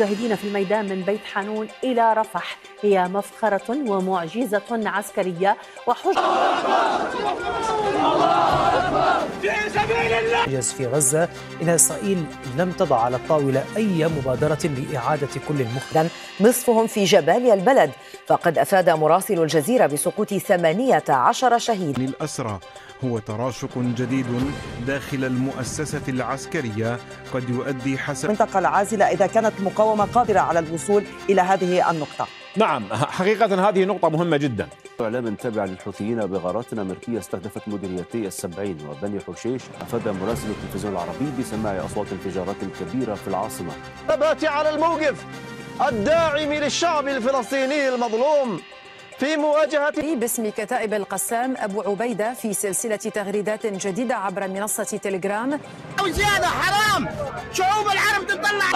مشاهدينا في الميدان من بيت حانون إلى رفح هي مفخرة ومعجزة عسكرية في غزة إن إسرائيل لم تضع على الطاولة أي مبادرة لإعادة كل المخرجين نصفهم في جباليا البلد. فقد أفاد مراسل الجزيرة بسقوط 18 شهيد. الأسرى هو تراشق جديد داخل المؤسسة العسكرية قد يؤدي حسب المنطقة العازلة إذا كانت المقاومة قادرة على الوصول إلى هذه النقطة. نعم، حقيقة هذه نقطة مهمة جدا. إعلام تابع للحوثيين بغارات أمريكية استهدفت مديريتي السبعين وبني حشيش. أفاد مراسل التلفزيون العربي بسماع أصوات انفجارات كبيرة في العاصمة. ثبات على الموقف الداعم للشعب الفلسطيني المظلوم في مواجهة باسم كتائب القسام أبو عبيدة في سلسلة تغريدات جديدة عبر منصة تليجرام. وزيادة حرام، شعوب العرب تطلع.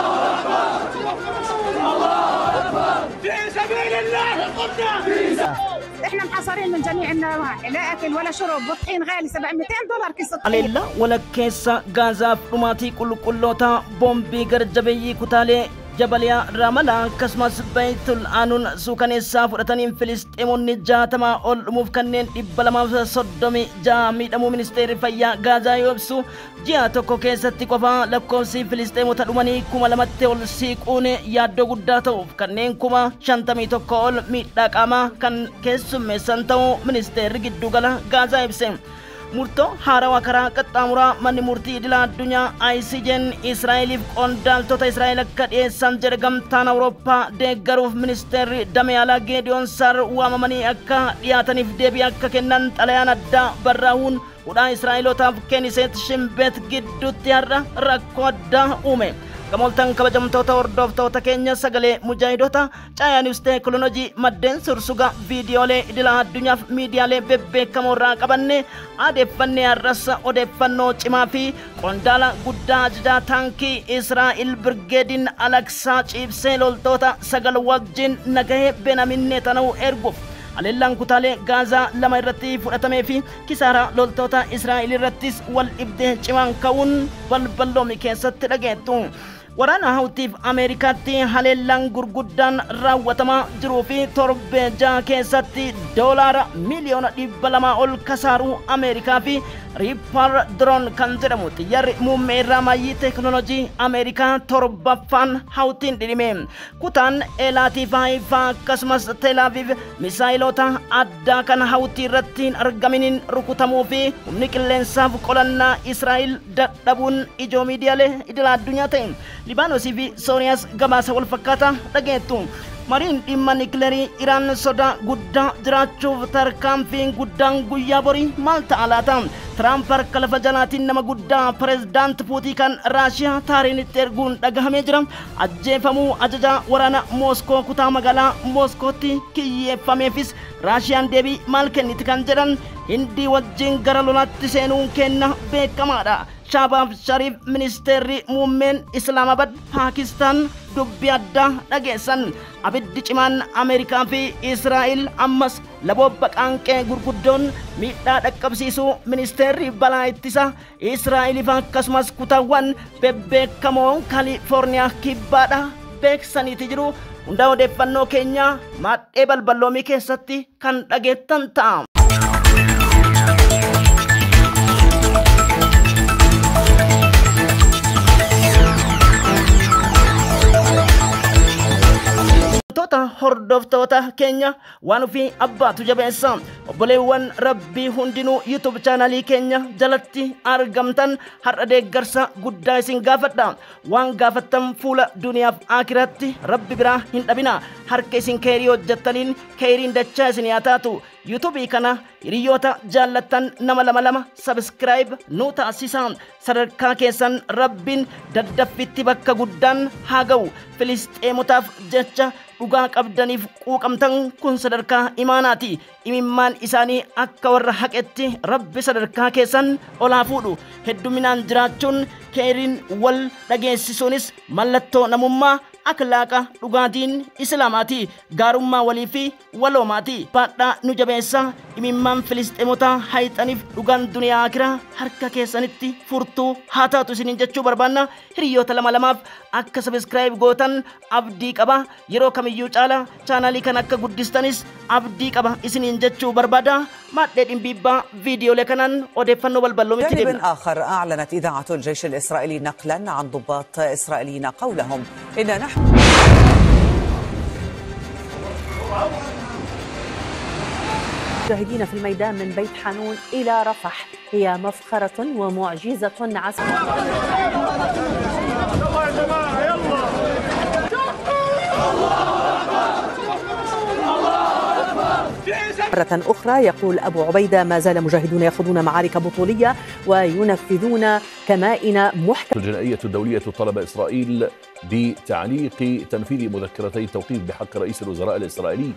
في سبيل الله قمنا. احنا محاصرين من جميع النواحي، لا اكل ولا شرب، والطحين غالي $200 كيس الطحين. عليلا ولا كيسا غازا فروماتي كلوتا بومبي غرجبي كوتالي جبليا راملا كسماس بيت الانون سوكاني سافرتانين فلسطيمون نجاتما اول مفكنين دبلما صدمي جامي دمو منستير فيا غازا يوبسو جيا توكو كيساتي كوفا لكوسي فلسطيمو تدوماني كوما لمتي اول سيقوني يادو غداتو كنين كوما شانتامي توكو اول ميداقاما كان كيسمي سانتو منستير جدوغالا غازا يبسين murto harawa kara qaxxamura manni murtii idila addunyaa ICJ'n Israa'eliif qondaaltota Israa'el akka dhiyeessan jedhe gamtaan Awurooppaa deeggaruuf ministeerri Dameeyaalaa Geediyoon Saar waamamanii akka dhiyaataniif deebii akka kennan xalayaan addaa barraa'uun hudhaa Israa'elootaaf Keniset Shimbeet gidduutti har'a rakkoo addaa uume. Gamoltan kabajamtoota hordoftoota keenya sagalee mujaahidota Caayaa Niwus Teekinooloojii maddeen sursuga viidiyoolee idila addunyaaf miidiyaalee bebbeekamoo irraa qabanne adeeffannee har'as odeeffannoo cimaa fi qondaala guddaa ajajaa taankii Israa'el Birgeediin Alaksaa ciibsee loltoota 9 wajjin nagahee Benyamin Netanyaahuu erguuf Alellaan kutaalee Gaazaa 2 irratti fudhatamee fi kisaaraa loltoota Israa'el irrattis wal dhibdee cimaan ka'uun balballoomii keessatti dhageettu. Waraana Hawtiif Ameerikaatti haleellaan gurguddaan raawwatamaa jiruu fi torbee jaha keessatti doolaara miliyoona 200 ol kasaaruu Ameerikaa fi Reaper drone kan jedhamu xiyyaarri muummee irraa maayii teekinooloojii Ameerikaa torbaffaan Hawtiin dhidhime. Kutaan Eelaatii fi Haifaa akkasumas Teel Aviv misaayilota addaa kan Hawtii irratti hin argaminiin rukutamuu fi humni qilleensaaf qolannaa Israa'el dadhabuun ijoo miidiyaalee idila addunyaa ta'e. Libaanosii fi Sooriyaas gabaasa wal fakkaata dhageettu. Mariin dhimma nikileerii Iraan sodaa guddaa jiraachuuf tarkaanfiin guddaan guyyaa borii maal ta'a laata? Tiraamp harka lafa jalaatiin nama guddaa pireezidaanti Puutiin kan Raashiyaa taariinitti erguun dhagahamee jira. Ajjeefamuu ajajaa waraana Mooskoo kutaa magaalaa Mooskootti kiyyeeffameefis Raashiyaan deebii maal kenniti kan jedhan Hindii wajjin gara lolaatti seenuun kenna beekamaadha. Shabaab Sharif ministeerri muummeen Islaamabad Paakistaan dubbii addaa dhageessan. Abiddi cimaan Ameerikaa fi Israa'el ammas labobba qaanqee gurguddoon miidhaa dhaqqabsiisuu ministeerri balaa ittisa Israa'eliif akkasumas kutaawwan bebbeekamoo Kaalifoorniyaa kibbaadha beeksaniiti jiru. Hunda odeeffannoo keenya maadhee balballoomii keessatti kan dhageettan ta'a. Hordoftoota keenya waan ofii abbaatu jabeessa. Obboleewwan Rabbii hundinuu YouTube chaanalii keenya jalatti argamtan har'a deeggarsa guddaa isin gaafadha. Waan gaafattan fuula duniyaaf aakiratti Rabbi biraa hin dhabina. Harka isin keerii hojjettaniin keeriin dachaa isin haa taatu. YouTube kana hiriyoota jaallattan nama 2 subscribe nu taasisaa. Sadarkaa keessan Rabbiin daddaffitti bakka guddaan haa ga'u. Filisxeemotaaf jecha dhugaa qabdaniif quuqamtan kun sadarkaa imaanaati. Imimmaan isaanii akka warra haqetti Rabbi sadarkaa keessan olaa fuudhu. Hedduminaan jiraachuun keeriin wal dhageessisuunis mallattoo namummaa akhlaaqa dhugaatiin islaamaati gaarummaa walii fi waloomaati baadhaa nu jabeessa imimmaan filisxeemota hayxaniif dhugaan duniyaa akiraa harka keessanitti furtuu haa taatu isiniin jechuu barbaanna hiriyoota lamaaf akka subscribe gootan abdii qaba yeroo kamiyyuu caala chaanalii kan akka guddistanis abdii qaba isiniin jechuu barbaada maadhee dhimbiibbaa فيديو لكنان ودفنوا بالبلوم. جانب آخر أعلنت إذاعة الجيش الإسرائيلي نقلا عن ضباط إسرائيليين قولهم إن نحن مجاهدين في الميدان من بيت حانون إلى رفح هي مفخرة ومعجزة عسكرية. مرة أخرى يقول أبو عبيدة ما زال مجاهدون يخوضون معارك بطولية وينفذون كمائن محكمة. الجنائية الدولية طلب إسرائيل بتعليق تنفيذ مذكرتي التوقيف بحق رئيس الوزراء الإسرائيلي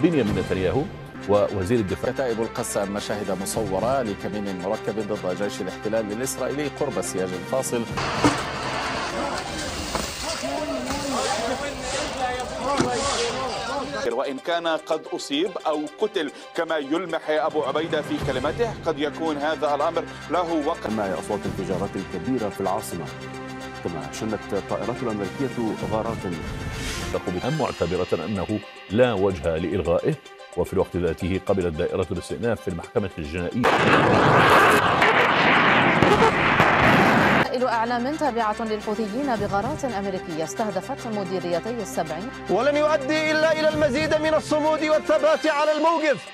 بنيامين نتنياهو ووزير الدفاع. كتائب القسام مشاهد مصورة لكمين مركب ضد جيش الاحتلال الإسرائيلي قرب السياج الفاصل. وإن كان قد أصيب أو قتل كما يلمح أبو عبيدة في كلمته قد يكون هذا الأمر له وقت. مع أصوات انفجارات كبيرة في العاصمة كما شنت الطائرات الأمريكية غارات تقوم معتبرة أنه لا وجه لإلغائه وفي الوقت ذاته قبلت دائرة الاستئناف في المحكمة الجنائية. أعلام تابعة للحوثيين بغارات أمريكية استهدفت مديريتي السبعين. ولن يؤدي إلا إلى المزيد من الصمود والثبات على الموقف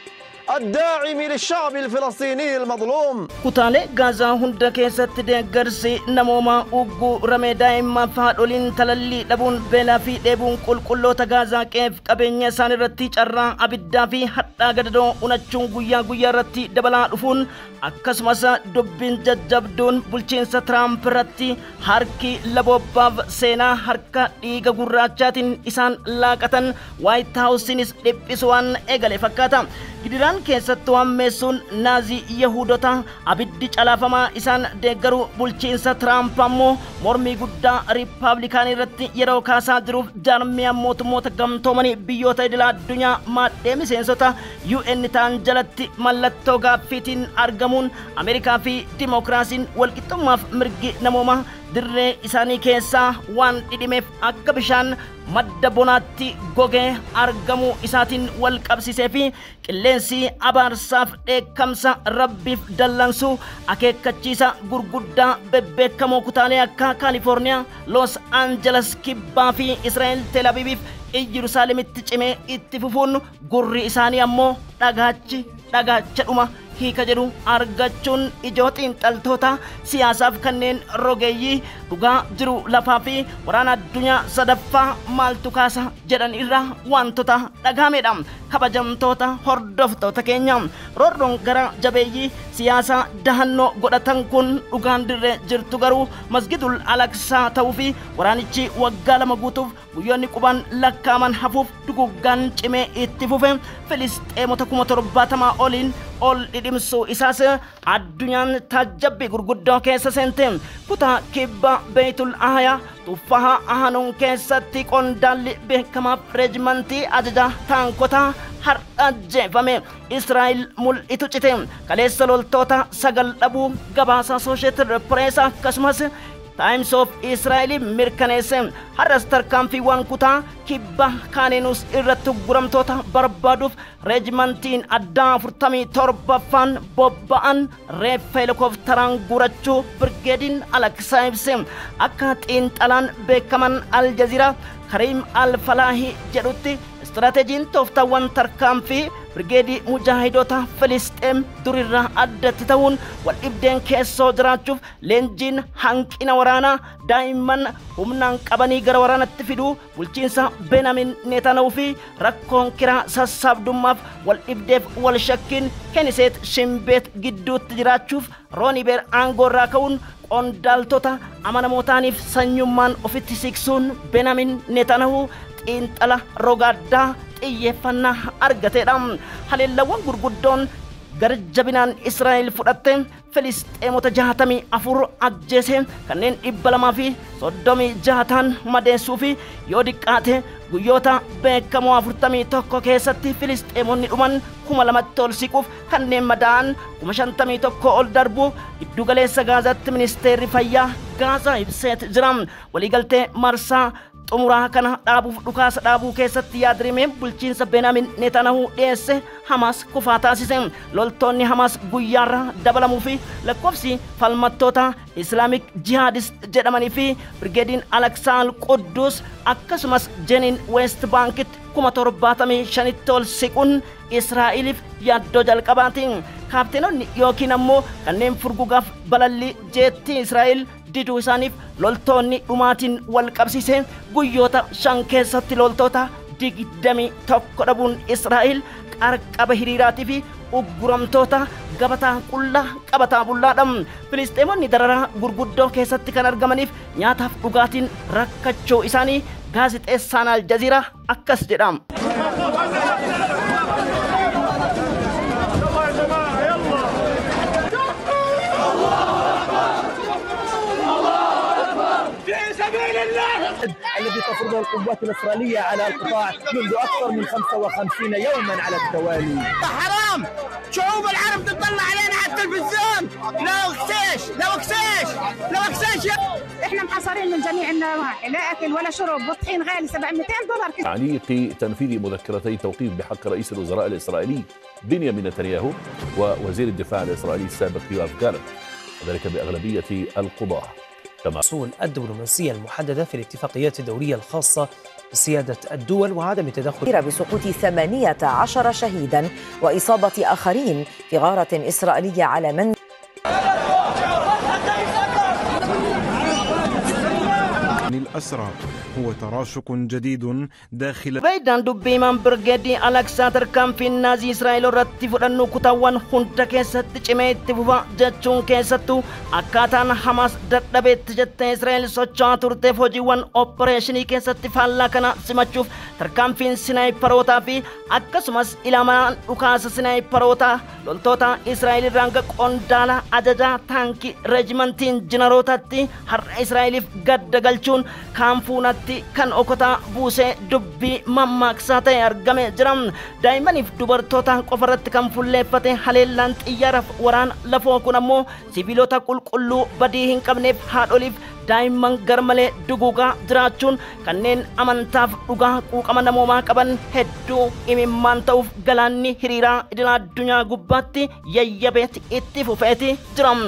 الداعم للشعب الفلسطيني المظلوم. كتالة غازا هندا كيست ديغرسي نموما اوغو رمي دائما فادولين تلالي لبون بلا في ديبون كل غازا كيف قبينيا سان رتي چرا ابدا في حتا غددو اونچون غويا رتي دبلا دفون akkasumas dubbin jajjabduun bulchiinsa Trump irratti harki laboobaaf seenaa harka dhiiga gurraachaatiin isaan laaqatan White House-inis dhiphisuwaan eegale fakkaata. Gidiraan keessattuu hammeessuun naazii Yahudota abiddi calaafamaa isaan deeggaru bulchiinsa Trump ammoo mormii guddaa Riippaabilikaanii irratti yeroo kaasaa jiruuf jaarmiyaan mootummoota gamtoomanii biyyoota idilaa addunyaa maadhee miseensota UN ta'an jalatti mallattoo gaaffiitiin argamuun Ameerikaa fi Dimookiraasiin walqixxummaaf mirgi namoomaa dirree isaanii keessaa waan dhidhimeef akka bishaan madda bonaatti gogee argamu isaatiin wal qabsisee fi qilleensi abaarsaaf dheekkamsa rabbiif dallansu akeekkachiisa gurguddaa bebbeekamoo kutaalee akka Kaalifoorniyaa, Los Angeles, Kibbaa fi Israa'el Tel Aviiviif Yerusaalemitti cimee itti fufuun gurri isaanii ammoo dhagaachadhuma hiika jedhu argachuun ijoo xiinxaltoota siyaasaaf kanneen rogeeyyii dhugaa jiru lafaa fi waraana addunyaa sadaffaa maaltu kaasa jedhan irraa wantoota dhagahamedha. Kabajamtoota hordoftoota keenya roorroon gara jabeeyyii siyaasaa dahannoo godhatan kun dhugaan dirree jirtu garuu masgidul alaqsaa ta'uu fi waraanichi waggaa 2 guutuuf guyyoonni quban lakkaaman hafuuf duguggaan cimee itti fufe Filisxeemota 70,000 oliin ol dhidhimsuu isaas addunyaan taajjabbii gurguddoo keessa seente. Kutaa kibba Beetul Ahayaa tuffaha ahanuun keessatti qondaalli beekamaaf reejimantii ajaja taankotaa har'a jeefame. Israa'el mul'itu cite kaleessa loltoota 9 dhabuu gabaasa Associated Press akkasumas Times of Israel mirkaneesse har'as tarkaanfiiwwan kutaa kibba kaaneenus irratti guramtoota barbaaduuf reejimantiin addaa 47ffaan bobba'an reeffa helikoophteraan gurachuu birgeediin alaksaa ibse. Akka xiinxalaan beekaman Aljaziiraa Karim Al-Falaahi jedhutti istirateejiin tooftaawwan tarkaanfii Brigedi Mujahidota Filisxeem durirraa addatti ta'uun wal dhibdeen keessoo jiraachuuf leenjiin hanqina waraanaa daa'imman humnaan qabanii gara waraanatti fiduu bulchiinsa Benjamin Netanyaahuu fi rakkoon kiraa sassaabdummaaf wal dhibdeef wal shakkiin Keniseet Shimbeet gidduutti jiraachuuf Roonibeer aangoorraa ka'uun qondaaltota amanamootaaniif sanyummaan ofitti siksuun Benjamin Netanyaahuu xiinxala rogaaddaa xiyyeeffannaa argateedha. Haleellawwan gurguddoon garjabinaan Israa'el fudhatte Filisxeemota 64 ajjeese kanneen 236 madeessuu fi yoo diqqaate guyyoota beekamoo 41 keessatti Filisxeemonni dhuman 2,000 ol siquuf kanneen madaa'an 51,000 ol darbu giddugaleessa Gaazaatti ministeerri fayyaa Gaazaa ibseet jira. Waliigaltee marsaa xumuraa kana dhaabuuf dhukaasa dhaabuu keessatti yaadrimee bulchiinsa Benyamin Netanyahu dhiyeesse Hamas kufaa taasise. Loltoonni Hamas guyyaarra dabalamuu fi lakkoofsi falmattoota Islaamic Jihadist jedhamanii fi Brigeediin Al-Aqsaa Al-Quddus akkasumas Jenin West Bankitti 75,000 ol siquun Israa'eliif yaaddoo jalqabaati. Kaapteenonni yookiin ammoo kanneen furgugaaf balalli jeettii Israa'el diduu isaaniif loltoonni dhumaatiin wal qabsiise guyyoota 5 keessatti loltoota 21 dhabuun Israa'el qarqaba hiriiraatii fi ugguramtoota gabataa qullaa qabataa bullaadha. Filisxeemonni dararaa gurguddoo keessatti kan argamaniif nyaataaf dhugaatiin rakkachuu isaanii gaazixeessaan Aljaziiraa akkas jedha. الذي تفرضه القوات الإسرائيلية على القطاع منذ أكثر من 55 يوما على التوالي. حرام شعوب العرب تطلع علينا على التلفزيون. لا اكسيش احنا محاصرين من جميع النواحي، لا اكل ولا شرب، والطحين غالي $700. تعليق تنفيذ مذكرتي توقيف بحق رئيس الوزراء الإسرائيلي بنيامين نتنياهو ووزير الدفاع الإسرائيلي السابق يوآف جالنت، وذلك بأغلبية القضاة. الأصول الدبلوماسية المحددة في الاتفاقيات الدولية الخاصة بسيادة الدول وعدم تدخل بسقوط 18 شهيدا وإصابة آخرين في غارة إسرائيلية على منزل الأسرى هو تراشق جديد داخل فايدان دبي من برغدي ألكسا تركم في النازي إسرائيل رتي فدنو كتاوان خندا كيست چميت تفوفا جچون كيستو أكاتان حماس دردبت جت إسرائيل سوچا ترتي فوجيوان أوبريشني كيست فالا كنا سمچوف تركم في سنايبروتا في أكسمس إلامان ركاس سنايبروتا لولتوتا إسرائيل رانغ قندالا أجاجا تانكي رجمنتين جنروتاتي هر إسرائيل قد galchuun kaanfuunatti kan okotaa buusee dubbii mammaaksaa ta'e argame jiram. Daa'imaniif dubartoota qofarratti kan fulleeffate haleellaan xiyyaaraaf waraan lafoo kun ammoo sibiilota qulqulluu badii hin qabneef haadholiif daa'imman garmalee duguugaa jiraachuun kanneen amantaaf dhugaa quuqama namoomaa qaban hedduu imimmaan ta'uuf galaanni hiriiraa idil addunyaa gubbaatti yayyabeet itti fufeeti jiram.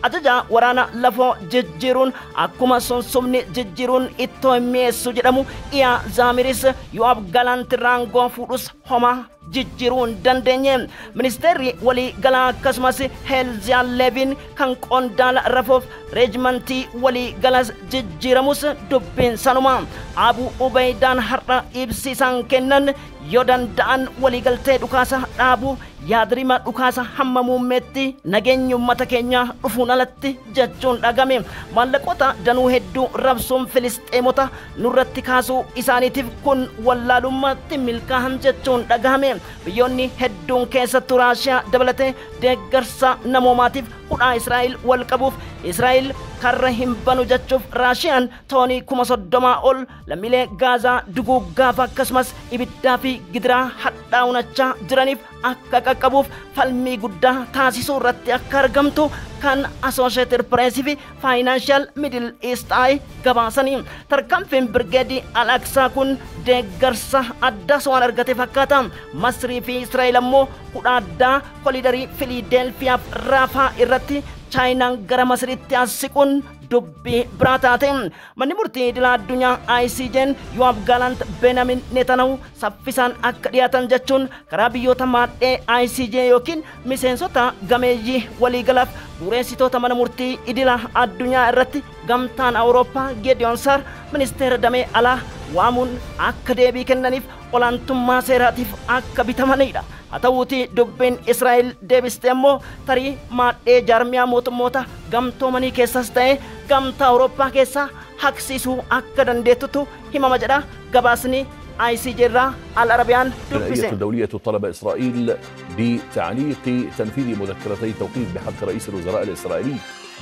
Ajaja waraana lafoo jijjiiruun akkuma sunsumni jijjiiruun ittoo hin mi'eessu jedhamu Iyaa Zaamiris Yo'aab Gaalaant raangoo fuudhus homaa jijjiiruun dandeenye. Ministeerri walii galaa akkasumas Heelziyaan Leeviin kan qondaala rafoof reejimentii walii galas jijjiiramus dubbiin sanuma. Abuu Ubaydaan har'a ibsi isaan kennan yoo danda'an waliigaltee dhukaasa dhaabuu yaadrima dhukaasa hamma muummeetti nageenyi uummata keenya dhufuun alatti jechuun dhagame. Maallaqoota danuu hedduu rabsuun Filisxeemota nurratti kaasuu isaaniitiif kun wallaalummaatti milkaa'an jechuun dhagahame. Biyyoonni hedduun keessattuu Raashiyaa dabalatee deeggarsa namoomaatiif hudhaa Israa'el wal qabuuf Israa'el karra hin banu jechuuf Raashiyaan toonii 30,000 ol lammiilee Gaazaa duguuggaaf akkasumas ibiddaa fi gidiraa hadhaa'unachaa jiraniif akka qaqqabuuf falmii guddaa taasisuu irratti akka argamtu kan Associated Press fi Financial Middle East Eye gabaasanii. Tarkaanfiin Birgeedii Al-Aqsaa kun deeggarsa addaas waan argate fakkaata. Masrii fi Israa'el ammoo hudhaa addaa koliidarii Filiidelfiyaaf Raafaa irratti Chaayinaan gara Masriitti asiquun dubbii biraa taate. Manni murtii idila addunyaa ICJ'n Yo'aab Gaalaant Benyamin Netanyahu saffisaan akka dhiyaatan jechuun karaa biyyoota maadhee ICJ yookiin miseensota gameeyyii waliigalaaf bu'uureessitoota mana murtii idila addunyaa irratti gamtaan Awurooppaa Gideon Saar ministeera damee alaa waamuun akka deebii kennaniif olaantummaa seeraatiif akka bitamanidha. Haa ta'uutii dubbiin Israa'el deebistee immoo tarii maadhee jaarmiyaa mootummoota gamtoomanii keessas ta'ee gamtaa Awurooppaa keessaa haqsiisuu akka dandeettutu himama jedha gabaasni ICJ irraa Al Arabiyaan dubbise. الدولية طلب إسرائيل بتعليق تنفيذ مذكرتي توقيف بحق رئيس الوزراء الإسرائيلي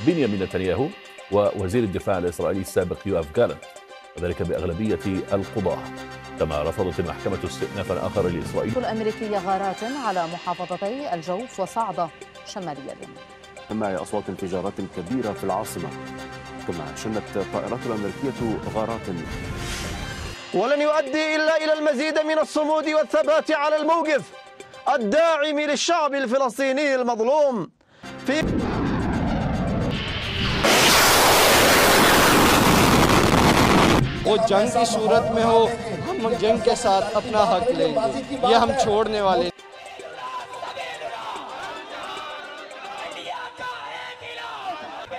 بنيامين نتنياهو ووزير الدفاع الإسرائيلي السابق يوآف جالنت، وذلك بأغلبية القضاة. كما رفضت المحكمة استئنافا آخر لإسرائيل الأمريكية غارات على محافظتي الجوف وصعدة شمالية اليمن. سماع أصوات انفجارات كبيرة في العاصمة، كما شنت الطائرات الأمريكية غارات. ولن يؤدي إلا إلى المزيد من الصمود والثبات على الموقف الداعم للشعب الفلسطيني المظلوم في वो जंग की सूरत में हो, हम जंग के साथ अपना हक लेंगे, ये हम छोड़ने वाले।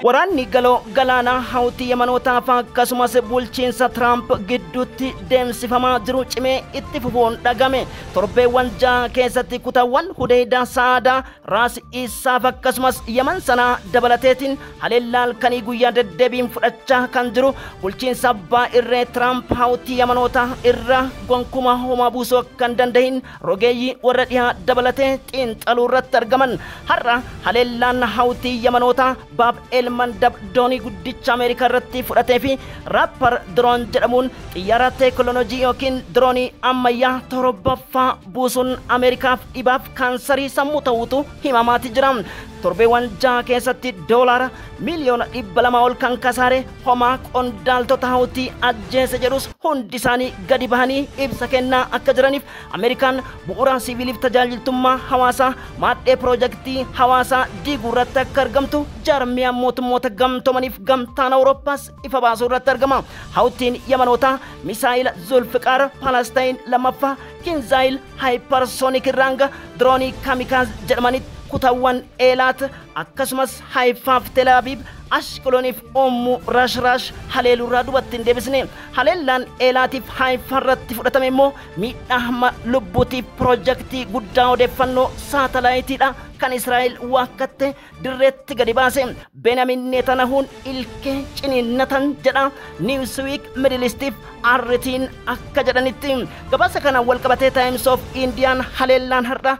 Waraanni galoo galaanaa hawtii Yamanootaaf akkasumas bulchiinsa Tiraamp gidduutti deemsifamaa jiru cimee itti fufuun dhagame. Torbeewwan jaha keessatti kutaawwan Hudaydaa, Sa'aadaa, Raas Isaaf akkasumas Yaman sanaa dabalateetiin haleellaa halkanii guyyaa deddeebiin fudhachaa kan jiru bulchiinsa abbaa irree Tiraamp hawtii Yamanootaa irra gonkumaa homaa buusuu kan danda'in rogeeyyii warra dhihaa dabalatee xiinxaluu irratti argaman. Har'a haleellaan hawtii Yamanootaa Baab mandab doonii guddicha Ameerikaa irratti fudhatee fi raapar diroon jedhamuun xiyyaara teekinooloojii yookiin diroonii ammayyaa torbaffaa buusuun Ameerikaaf dhibaaf kaansarii sammuu ta'uutu himamaati jira. Torbeewwan jaha keessatti doolaara miliyoona 200 ol kan kasaare homaa qondaaltota hawtii ajjeese jedhus hundi isaanii gadi bahanii ibsa kennaa akka jiraniif Ameerikaan bu'uura siviiliif tajaajiltummaa hawaasaa maadhee piroojeektii hawaasaa diiguu irratti akka argamtu jaarmiyaa mootummoota gamtoomaniif gamtaan Awurooppaas ifa baasuu irratti argama. Hawtiin Yamanootaa misaayila Zulfiqaar Palestaayin lammaffaa Kinzaayil Haayiparsoonik irraanga diroonii kaamikaaz jedhamanitti kutaawwan Eelaat akkasumas Haifaaf Tel Aviv Ashqalooniif Ommu Rashrash haleelurraa dubatti hin deebisne. Haleellaan Eelaatiif Haifa irratti fudhatame immoo miidhaa lubbuutiif piroojeektii guddaa odeeffannoo saatalaayitiidha kan Israa'el waakkatte dirreetti gadi baase. Benyamin Netanyahuun ilkee ciniinnatan jedha Newsweek Middle Eastiif RT'n akka jedhanitti. Gabaasa kana walqabatee Times of Indian haleellaan har'a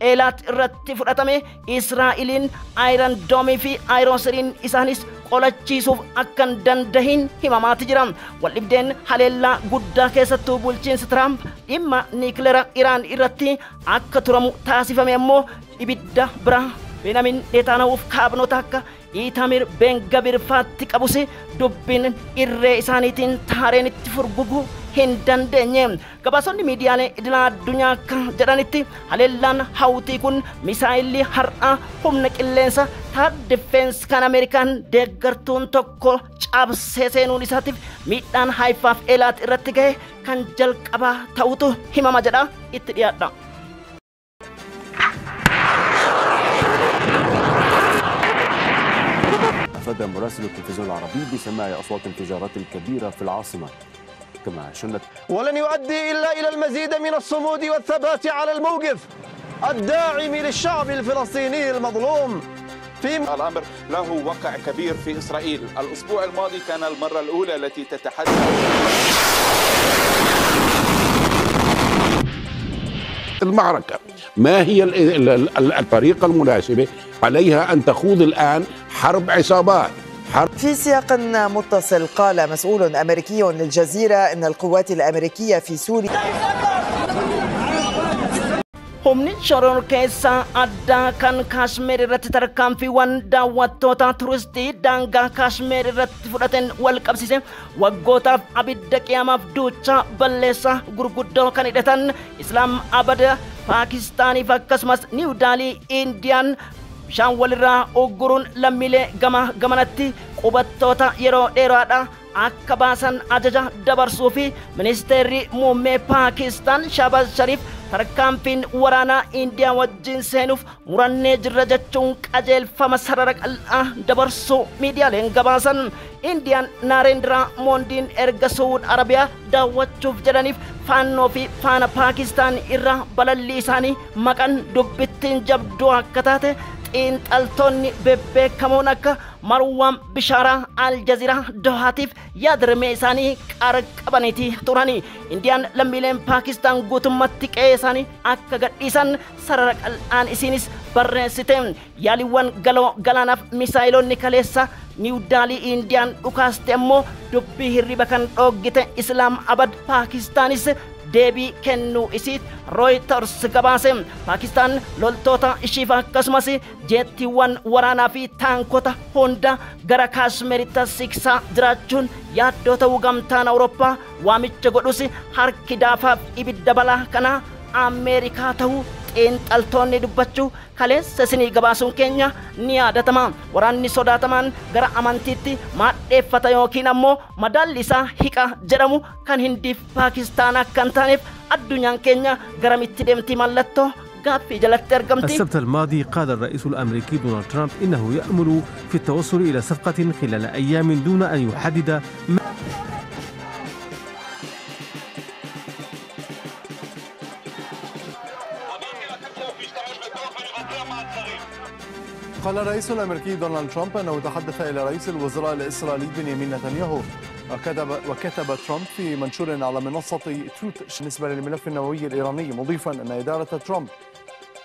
Eelaat irratti fudhatame Israa'eliin Iron Dome fi Iron Siriin isaanis qolachiisuuf akka hin dandahin himamaati jira. Waldhibdeen haleellaa guddaa keessattuu bulchiinsa Tiraamp dhimma niikileera Iraan irratti akka turamu taasifame immoo ibidda bira Benyamin Netanyahuuf kaabinota akka Itamir Ben-Gavir faatti qabuse dubbiin irree isaaniitiin taareen itti furguguu hin dandeenye. Gabaasonni miidiyaalee idilaa addunyaa akka jedhanitti haleellaan hawtii kun misaayilii har'a humna qilleensa taar difeensi kan Ameerikaan deeggartuun tokko cabsee seenuun isaatiif miidhaan Haifaaf Eelaat irratti gahe kan jalqabaa ta'utu himama jedha. Itti dhiyaadha. أفاد مراسل التلفزيون العربي بسماع أصوات انفجارات كبيرة في العاصمة، كما شنت. ولن يؤدي إلا إلى المزيد من الصمود والثبات على الموقف الداعم للشعب الفلسطيني المظلوم في الأمر له وقع كبير في إسرائيل. الأسبوع الماضي كان المرة الأولى التي تتحدث المعركة. ما هي الطريقة المناسبة؟ عليها أن تخوض الآن حرب عصابات. في سياق متصل قال مسؤول أمريكي للجزيرة إن القوات الأمريكية في سوريا humni shororkeessa addaa kan Kaashmeer irratti tarkaanfiiwwan daawwattoota turistii daangaa Kaashmeer irratti fudhatan wal qabsiise waggootaaf abidda qiyaamaaf duucha balleessaa gurguddoo kan hidhatan Islaam Abad Paakistaaniif akkasumas Niw Daalii Indiyaan bishaan walirraa ogguruun lammiilee gamanatti qubattoota yeroo dheeraadha akka baasan ajaja dabarsuu fi ministeerri muummee Paakistaan Shahbaz Sharif tarkaanfiin waraanaa Indiyaa wajjin seenuuf murannee jirra jechuun qajeelfama sarara qal'aa dabarsuu miidiyaaleen gabaasan. Indiyaan Narendra Moodiin erga Saawud Arabiyaa daawwachuuf jedhaniif faannoo fi faana Paakistaan irra balallii isaanii maqan dubbittiin jabduu akka taate xiinxaltoonni bebbeekamoon akka marwam bishara al jazeera dohatif yaadrime isaanii qarqabaniiti turani indiyaan lammiileen paakistaan guutummatti qe'ee isaanii akka gadhiisan sarara qal'aan isiinis barreessite yaaliiwwan galoo galaanaaf misaayilonni kaleessa niwdaalii indiyaan dhukaaste ammoo dubbii hirriba kan dhoggite islaam abad paakistaanis deebii kennuu isiit Reuters gabaase Paakistaan loltoota ishiif akkasumas jeettiiwwan waraanaa fi taankota hunda gara Kaashmiritti siksaa jiraachuun yaaddoo ta'uu gamtaan Awurooppaa waamicha godhus harki daafaaf ibidda balaa kana Ameerikaa ta'uu xiinxaltoonni dubbachuu kaleessa isinii gabaasuun keenya ni yaadatama. Waraanni sodaatamaan gara amantiitti maadheeffata yookiin ammoo madaalli isaa hiqa jedhamu kan Hindiif Paakistaan akka hin taaneef addunyaan keenya garamitti deemti mallattoo gaaffii jalatti argamti. السبت الماضي قال الرئيس الأمريكي دونالد ترامب إنه يأمل في التوصل إلى صفقة خلال أيام دون أن يحدد قال الرئيس الأمريكي دونالد ترامب أنه تحدث إلى رئيس الوزراء الإسرائيلي بنيامين نتنياهو وكتب ترامب في منشور على منصة تروت بالنسبة للملف النووي الإيراني مضيفا أن إدارة ترامب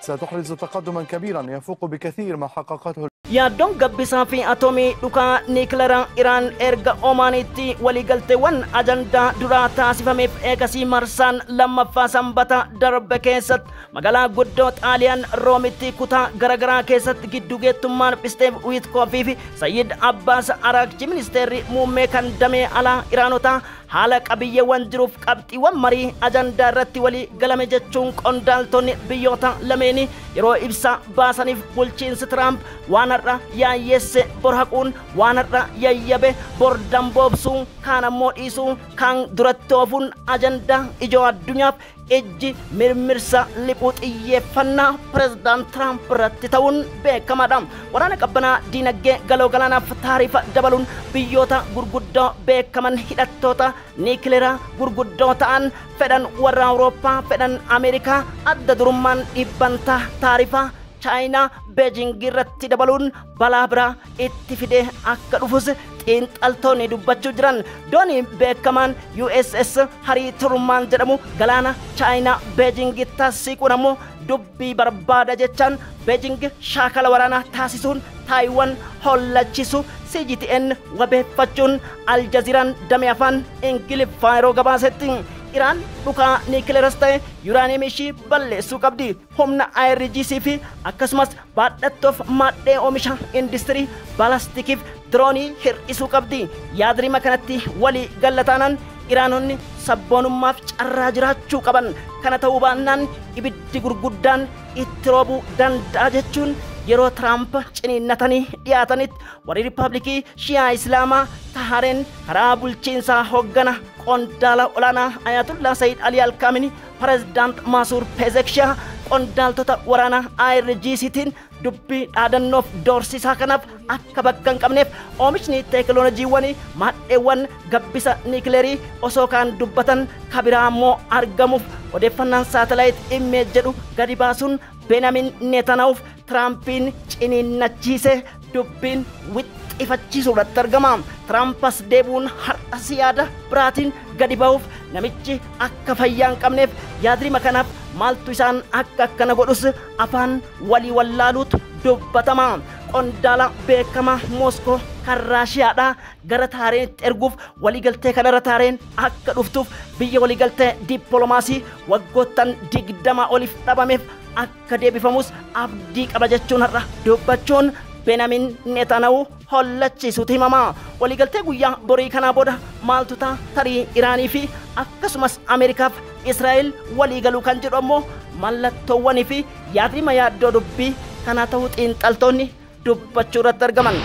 ستحرز تقدما كبيرا يفوق بكثير ما حققته yaaddoon gabbisaa fi atomii dhukaa niikileeraa Iraan erga Omaanitti waliigalteewwan ajandaa duraa taasifameef eegasii marsaan lammaffaa sanbata darbe keessatti magaalaa guddoo Xaaliyaan Roomitti kutaa garagaraa keessatti giddugeettummaan Pisteef Wiitkooffii fi Sayyid Abbaas Araakchi ministeerri muummee kan damee alaa Iraanotaa haala qabiyyeewwan jiruuf qabxiiwwan marii ajandaa irratti walii galame jechuun qondaaltonni biyyoota lameenii yeroo ibsa baasaniif bulchiinsi Tiraamp waan har'a yaayyeesse bor haquun waan har'a yayyabe bor damboobsuun kaan ammoo dhiisuun kaan duratti oofuun ajandaa ijoo addunyaaf ejji mirmirsa liphuu xiyyeeffannaa pirezidaant Tiraamp irratti ta'uun beekamaadha. Waraana qabbanaa diinagdee galoo galaanaaf taarifa dabaluun biyyoota gurguddoo beekaman hidhattoota niikileeraa gurguddoo ta'an fedhan warra Awurooppaa fedhan Ameerikaa adda durummaan dhibbantaa taarifa Chaayinaa Beejing irratti dabaluun balaa biraa itti fidee akka dhufus xiinxaltoonni dubbachuu jiran doonii beekamaan USS Harii Turmaan jedhamu galaana Chaayinaa Beejingitti siquun ammoo dubbii barbaada jechaan Beejing shaakala waraanaa taasisuun Taayiwaan hollachisu CGTN wabeeffachuun Aljaziiraan damee afaan Ingiliffaa yeroo gabaasetti Iraan dhukaa niikileeras ta'e yuraaniyeemii ishii balleessuu qabdi. Humna IRGC fi akkasumas baadhattoof maadhee oomisha industirii balastikiif diroonii hir'isuu qabdi. Yaadrima kanatti walii gallataanaan Iraanonni sabboonummaaf carraa jiraachuu qaban. Kana ta'uu baannaan ibiddi gurguddaan itti roobuu danda'a jechuun yeroo Tiraamp ciniinnatanii dhiyaatanitti warri Riippaabilikii Shiyaa Islaamaa tahareen karaa bulchiinsaa hoggana qondaala olaanaa Ayatullah Sayyid Ali Al-Kaamini pirezidaant Maasuur Pezekshiyaa qondaaltota waraanaa IRGCtiin dubbii dhaadannoof doorsisaa kanaaf akka bakka hin qabneef oomishni teekinooloojiiwwanii maadheewwan gabbisa niikileerii osoo kaan dubbatan kabiraa ammoo argamuuf odeeffannaan saatalaayit imeej jedhu gadi baasuun Benjamin Netanyahuuf Tiraampiin ciniinnachiise dubbiin wixxifachiisuudhaatti argama. Tiraampas deebuun har'a siyaada biraatiin gadi ba'uuf namichi akka fayyaa hin qabneef yaadrima kanaaf maaltu isaan akka akkana godhus afaan walii wallaaluutu dubbatama. Qondaala beekamaa Mooskoo kan Raashiyaadhaa gara Taareenitti erguuf waliigaltee kanarra Taareen akka dhuftuuf biyya waliigaltee dippiloomaasii waggoottan 20 oliif dhabameef akka deebifamus abdii qaba jechuun har'a dubbachuun Benjamin Netanyahu hollachiisuutu himama. Waliigaltee guyyaa borii kanaa booda maaltu ta'a tarii Iraanii fi akkasumas Ameerikaaf Israa'el waliigaluu kan jedhu ammoo mallattoowwanii fi yaadrima yaaddoo dubbii kanaa ta'uu xiinxaltoonni dubbachuu irratti argaman.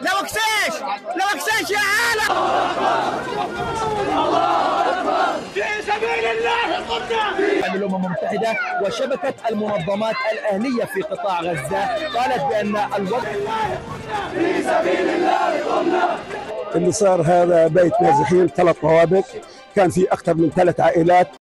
لو اكسيش يا عالم في سبيل الله قمنا. الأمم المتحدة وشبكة المنظمات الأهلية في قطاع غزة قالت بأن الوضع في سبيل الله قمنا. اللي صار هذا بيت نازحين 3 طوابق كان في أكثر من 3 عائلات